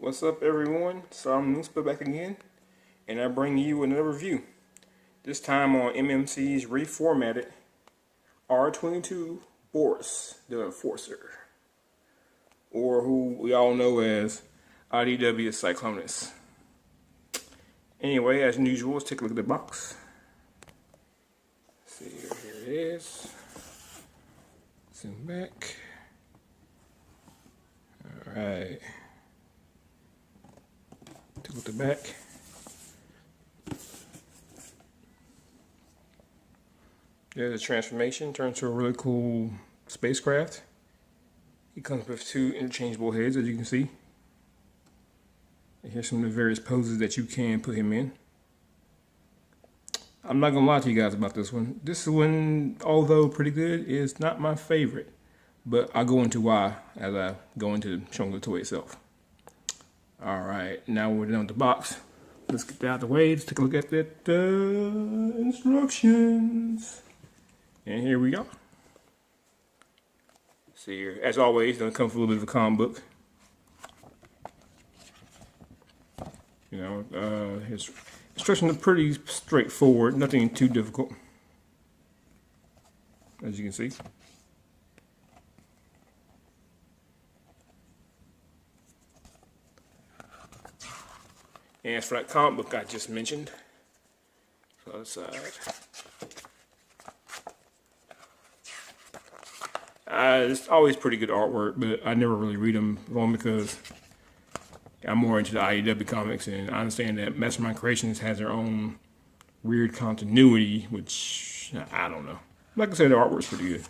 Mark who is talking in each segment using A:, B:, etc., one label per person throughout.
A: What's up, everyone? So I'm Newspaper back again, and I bring you another review. This time on MMC's reformatted R22 Boreas, the Enforcer, or who we all know as IDW Cyclonus. Anyway, as usual, let's take a look at the box. Let's see, here it is. Zoom back. All right. Take a look at the back. There's a transformation, turns to a really cool spacecraft. He comes with two interchangeable heads, as you can see. And here's some of the various poses that you can put him in. I'm not gonna lie to you guys about this one. This one, although pretty good, is not my favorite. But I'll go into why as I go into showing the toy itself. Alright, now we're done with the box. Let's get that out of the way. Let's take a look at the instructions. And here we go. See here, as always, it's gonna come with a little bit of a comic book. You know, his instructions are pretty straightforward, nothing too difficult, as you can see. And as for that comic book I just mentioned, so other side. It's always pretty good artwork, but I never really read them long because I'm more into the IDW comics, and I understand that Mastermind Creations has their own weird continuity, which I don't know. Like I said, the artwork's pretty good.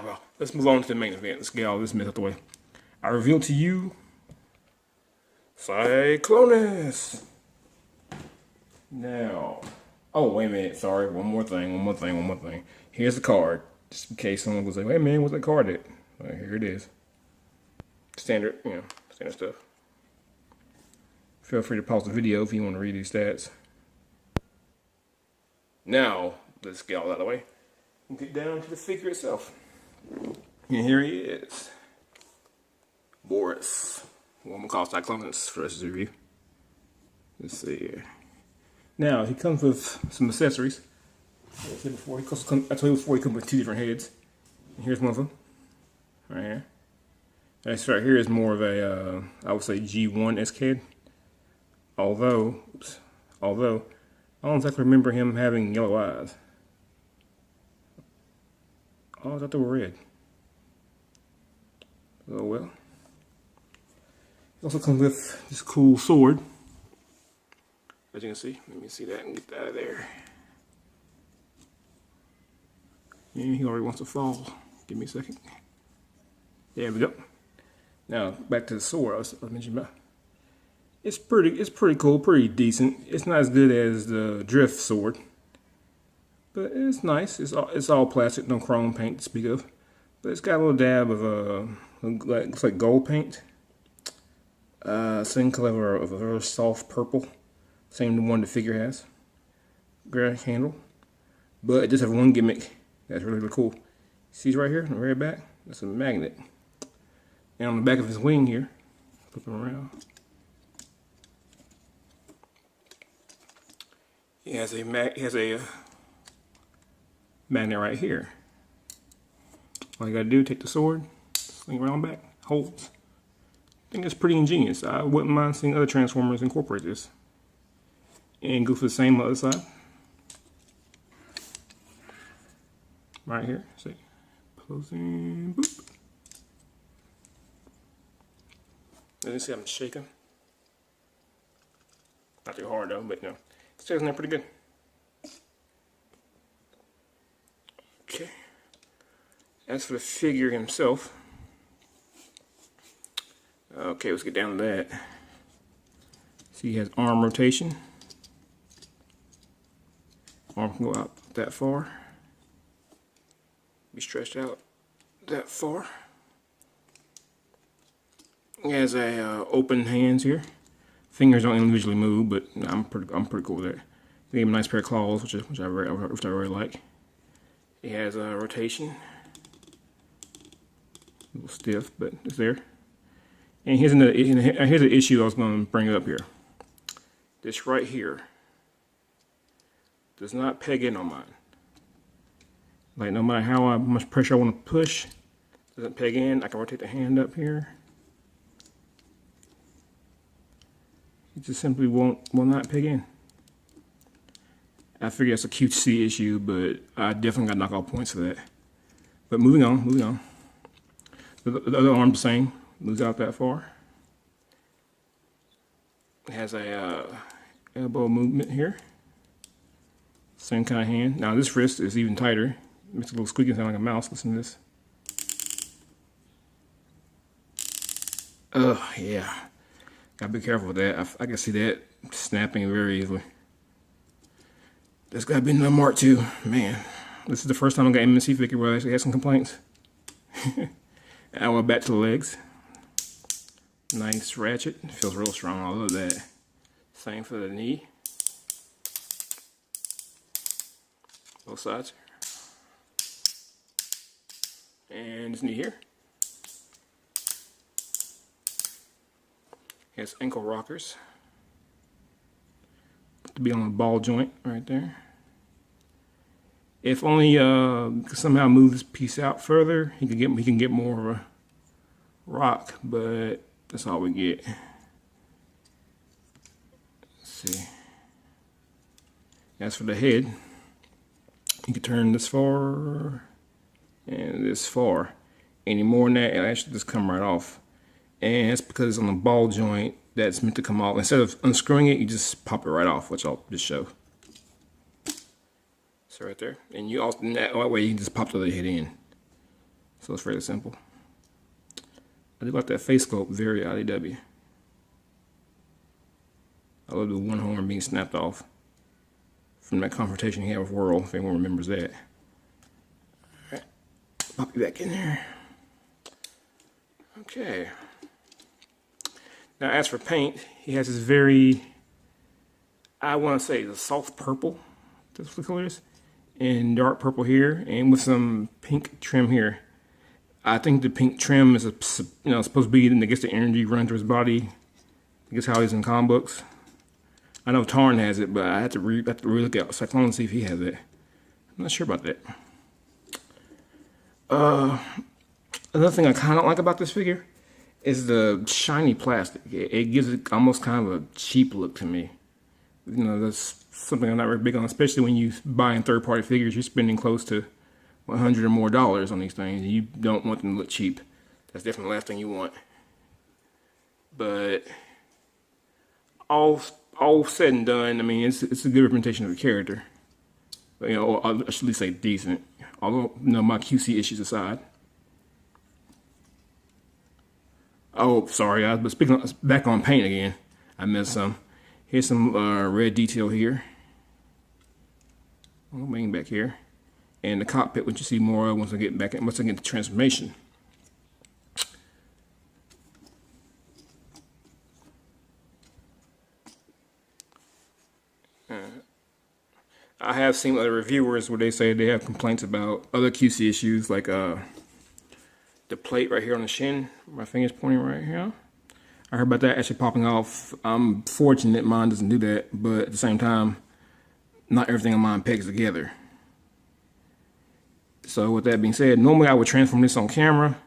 A: Well, let's move on to the main event. Let's get all this mess out the way. I reveal to you Cyclones. Now, oh, wait a minute, sorry, one more thing. Here's the card, just in case someone was like, hey man, what's that card at? Well, here it is. Standard, standard stuff. Feel free to pause the video if you want to read these stats. Now, let's get all that out of the way and get down to the figure itself. And here he is. Boreas. What I'm going to call Cyclones for this review. Let's see here. Now, he comes with some accessories. I told you before, he comes with two different heads. And here's one of them. Right here. This right here is more of a, I would say, G1-esque head. Although, I don't exactly remember him having yellow eyes. Oh, I thought they were red. Oh well. He also comes with this cool sword. As you can see, let me see that and get that out of there. Yeah, he already wants to fall. Give me a second. There we go. Now back to the sword I was mentioning about. It's pretty cool, pretty decent. It's not as good as the drift sword, but it's nice. It's all plastic, no chrome paint to speak of. But it's got a little dab of looks like gold paint. Same color of a very soft purple. Same one the figure has. Great handle. But it does have one gimmick that's really, really cool. See right here, on the very back? That's a magnet. And on the back of his wing here, flip him around. He has a magnet right here. All you gotta do, take the sword, sling around back, holds. I think it's pretty ingenious. I wouldn't mind seeing other Transformers incorporate this. And go for the same other side. Right here, see. Closing, boop. As you see, I'm shaking. Not too hard though, but it's taking that pretty good. Okay. As for the figure himself, okay, let's get down to that. See, he has arm rotation. Arm can go out that far. Be stretched out that far. He has a open hands here. Fingers don't individually move, but I'm pretty cool with that. They gave him a nice pair of claws, which I really like. It has a rotation. A little stiff, but it's there. And here's an issue I was going to bring up here. This right here does not peg in on mine. Like no matter how much pressure I want to push, it doesn't peg in. I can rotate the hand up here. It just simply will not peg in. I figure that's a QC issue, but I definitely got knockout points for that. But moving on. The other arm's the same, moves out that far. It has a elbow movement here. Same kind of hand. Now this wrist is even tighter. It makes a little squeaky sound like a mouse. Listen to this. Oh yeah, gotta be careful with that. I can see that snapping very easily. There's gotta be another mark too. Man, this is the first time I got MMC figure where I actually had some complaints. I went back to the legs. Nice ratchet. Feels real strong. I love that. Same for the knee. Both sides. And this knee here. Has ankle rockers. To be on the ball joint right there. If only could somehow move this piece out further, he can get more of a rock, but that's all we get. Let's see. As for the head, you can turn this far and this far. Any more than that, it'll actually just come right off. And that's because it's on the ball joint that's meant to come off. Instead of unscrewing it, you just pop it right off, which I'll just show. So right there. And you also, that way you can just pop the other head in. So it's fairly simple. I do like that face sculpt, very IDW. I love the one horn being snapped off from that confrontation he had with Whirl, if anyone remembers that. Alright, pop it back in there. Okay. Now as for paint, he has this very, I want to say the soft purple, that's what the color is, and dark purple here, and with some pink trim here. I think the pink trim is supposed to be, I guess, the energy run through his body. I guess how he's in comic books. I know Tarn has it, but I have to really look at Cyclones and see if he has it. I'm not sure about that. Another thing I kind of like about this figure is the shiny plastic. It gives it almost kind of a cheap look to me. You know, that's something I'm not very big on, especially when you're buying third-party figures. You're spending close to $100 or more on these things, and you don't want them to look cheap. That's definitely the last thing you want. But all said and done, I mean, it's a good representation of the character. But, you know, or I should at least say decent. Although, you know, my QC issues aside. Oh, sorry, I was speaking back on paint again. I missed some. Here's some red detail here. Oh, wing back here. And the cockpit, which you see more of once I get the transformation. I have seen other reviewers where they say they have complaints about other QC issues, like the plate right here on the shin, my finger's pointing right here. I heard about that actually popping off. I'm fortunate mine doesn't do that, but at the same time, not everything on mine pegs together. So with that being said, normally I would transform this on camera,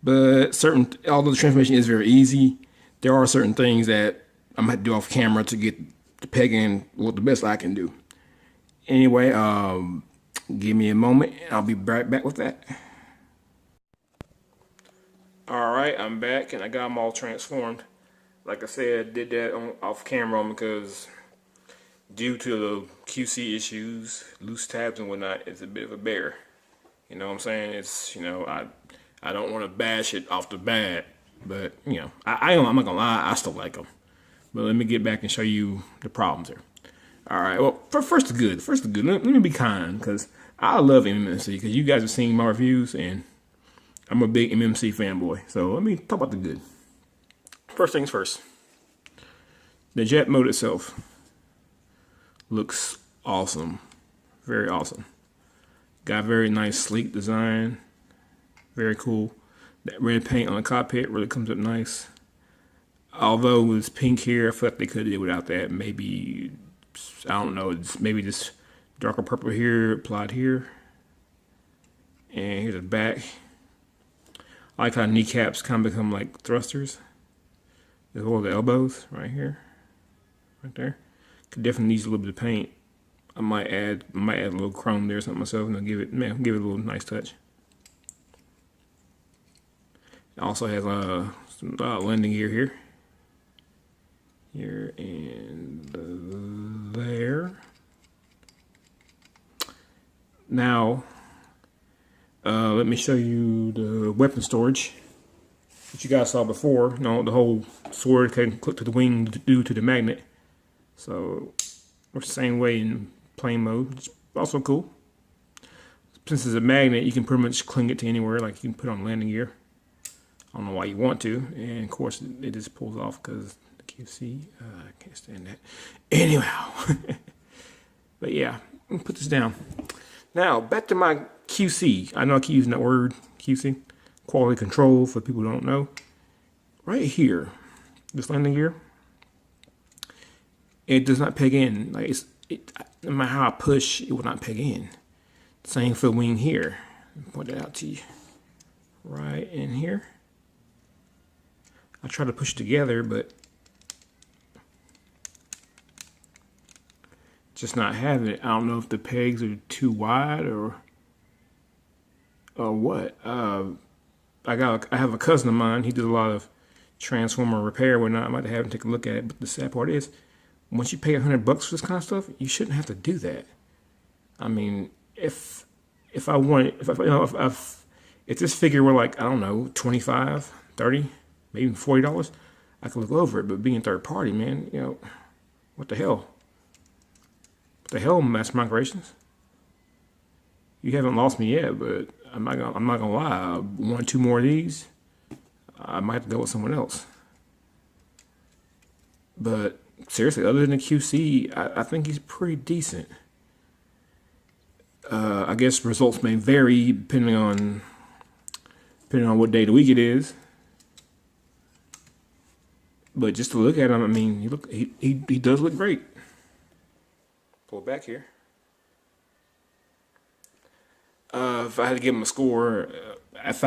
A: but although the transformation is very easy, there are certain things that I'm gonna have to do off camera to get the pegging the best I can do. Anyway, give me a moment and I'll be right back with that. Alright, I'm back and I got them all transformed. Like I said, did that off camera because due to the QC issues, loose tabs and whatnot, it's a bit of a bear. You know what I'm saying? It's, you know, I don't want to bash it off the bat, but, you know, I'm not gonna lie, I still like them. But let me get back and show you the problems here. All right, well, first the good. Let me be kind, because I love MMC, because you guys have seen my reviews, and I'm a big MMC fanboy. So let me talk about the good. First things first. The jet mode itself looks awesome. Very awesome. Got a very nice sleek design. Very cool. That red paint on the cockpit really comes up nice. Although it's pink here, I feel like they could have did without that. Maybe, I don't know, maybe this darker purple here applied here. And here's the back. I like how kneecaps kind of become like thrusters. As well as the elbows right here. Right there. Could definitely use a little bit of paint. I might add a little chrome there or something myself, and I'll give it a little nice touch. It also has some landing gear here. Here and there. Now, let me show you the weapon storage that you guys saw before. You know, the whole sword can clip to the wing due to the magnet. So, works the same way in plane mode, which is also cool. Since it's a magnet, you can pretty much cling it to anywhere, like you can put on landing gear. I don't know why you want to, and of course it just pulls off because the QC, I can't stand that. Anyhow, but yeah, let me put this down. Now, back to my QC. I know I keep using that word, QC. Quality control, for people who don't know. Right here, this landing gear, it does not peg in. Like no matter how I push, it will not peg in. Same for the wing here. Point that out to you. Right in here. I try to push it together, but just not having it. I don't know if the pegs are too wide or what. I have a cousin of mine. He does a lot of transformer repair. Whatnot. I might have him take a look at it. But the sad part is, once you pay $100 for this kind of stuff, you shouldn't have to do that. I mean, if this figure were like, I don't know, $25, $30, maybe even $40, I could look over it. But being third party, man, you know, what the hell? What the hell, Mastermind Creations? You haven't lost me yet, but I'm not gonna lie. One or two more of these, I might have to go with someone else. But seriously, other than the QC, I think he's pretty decent. I guess results may vary depending on what day of the week it is. But just to look at him, I mean, he does look great. Pull it back here. If I had to give him a score, if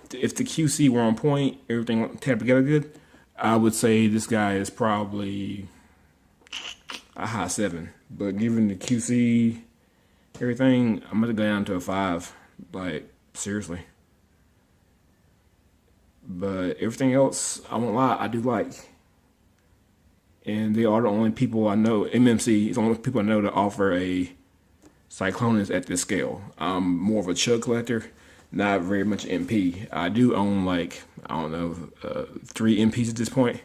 A: the QC were on point, everything tapped together good, I would say this guy is probably a high 7. But given the QC, everything, I'm gonna go down to a 5. Like, seriously. But everything else, I won't lie, I do like. And they are the only people I know, MMC is the only people I know to offer a Cyclones at this scale. I'm more of a chug collector, not very much MP. I do own like, I don't know, 3 MPs at this point.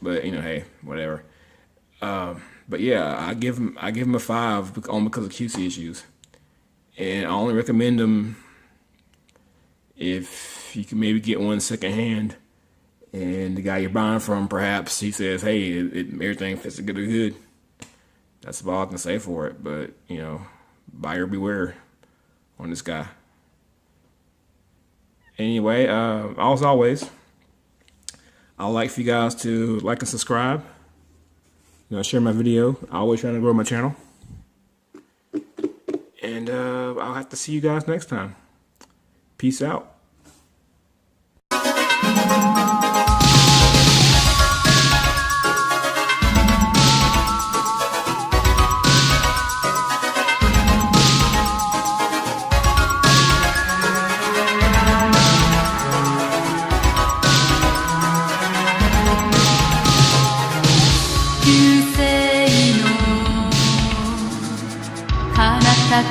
A: But, you know, hey, whatever. But yeah, I give him a 5 only because of QC issues. And I only recommend them if you can maybe get one secondhand, and the guy you're buying from, perhaps he says, hey, everything fits good. That's all I can say for it. But, you know, buyer beware on this guy. Anyway, as always, I'd like for you guys to like and subscribe. You know, share my video. I'm always trying to grow my channel. And I'll have to see you guys next time. Peace out.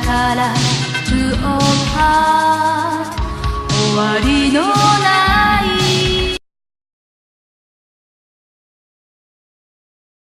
B: から to all